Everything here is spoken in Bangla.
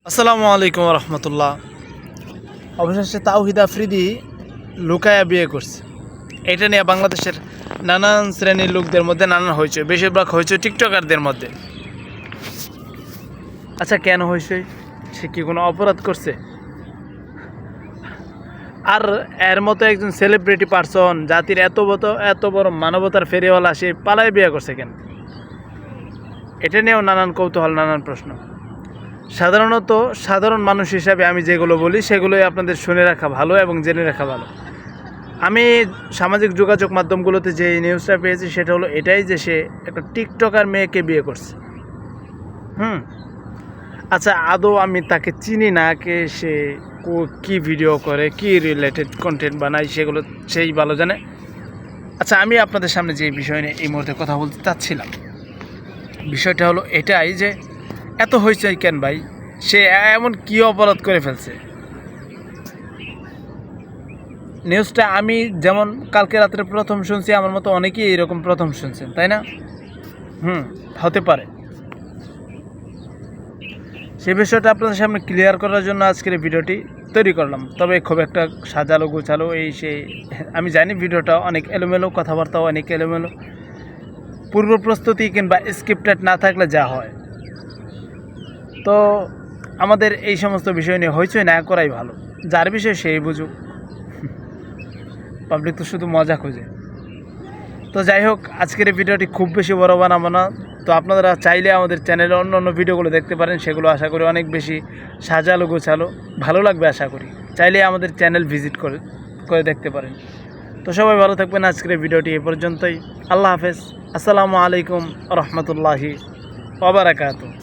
আসসালামু আলাইকুম রহমতুল্লাহ। অবশেষে তাওহিদ আফ্রিদি লুকায়া বিয়ে করছে। এটা নিয়ে বাংলাদেশের নানান শ্রেণীর লোকদের মধ্যে নানান হয়েছে, বেশিরভাগ হয়েছে টিকটকারদের মধ্যে। আচ্ছা, কেন হয়েছে? সে কি কোনো অপরাধ করছে? আর এর মতো একজন সেলিব্রিটি পার্সন, জাতির এত বড় মানবতার ফেরিওয়ালা, সে পালায় বিয়ে করছে কেন? এটা নিয়েও নানান কৌতূহল, নানান প্রশ্ন। সাধারণত সাধারণ মানুষ হিসাবে আমি যেগুলো বলি সেগুলোই আপনাদের শুনে রাখা ভালো এবং জেনে রাখা ভালো। আমি সামাজিক যোগাযোগ মাধ্যমগুলোতে যে নিউজটা পেয়েছি সেটা হলো এটাই যে সে একটা টিকটকার মেয়েকে বিয়ে করছে। আচ্ছা, আদৌ আমি তাকে চিনি না, কে সে, কী ভিডিও করে, কি রিলেটেড কন্টেন্ট বানায়, সেগুলো সেই ভালো জানে। আচ্ছা, আমি আপনাদের সামনে যে বিষয় নিয়ে এই মুহূর্তে কথা বলতে চাচ্ছিলাম, বিষয়টা হলো এটাই যে এত হয়েছে কেন ভাই? সে এমন কী অপরাধ করে ফেলছে? নিউজটা আমি যেমন কালকে রাত্রে প্রথম শুনছি, আমার মতো অনেকেই এরকম প্রথম শুনছেন, তাই না? হতে পারে। সেই বিষয়টা আপনাদের সামনে ক্লিয়ার করার জন্য আজকের এই ভিডিওটি তৈরি করলাম। তবে খুব একটা সাজালো গোছালো সেই আমি জানি, ভিডিওটা অনেক এলোমেলো, কথাবার্তাও অনেক এলোমেলো, পূর্ব প্রস্তুতি কিংবা স্ক্রিপ্টেড না থাকলে যা হয়। তো আমাদের এই সমস্ত বিষয় নিয়ে হইচই না করাই ভালো। যার বিষয় সেই বুঝুক, পাবলিক তো শুধু মজা খোঁজে। তো যাই হোক, আজকের এই ভিডিওটি খুব বেশি বড় বানাবো না। তো আপনারা চাইলে আমাদের চ্যানেলে অন্য ভিডিওগুলো দেখতে পারেন, সেগুলো আশা করি অনেক বেশি সাজালো গোছালো, ভালো লাগবে আশা করি। চাইলে আমাদের চ্যানেল ভিজিট করে দেখতে পারেন। তো সবাই ভালো থাকবেন। আজকের এই ভিডিওটি এ পর্যন্তই। আল্লাহ হাফেজ। আসসালামু আলাইকুম রহমতুল্লাহি ওয়া বারাকাতুহু।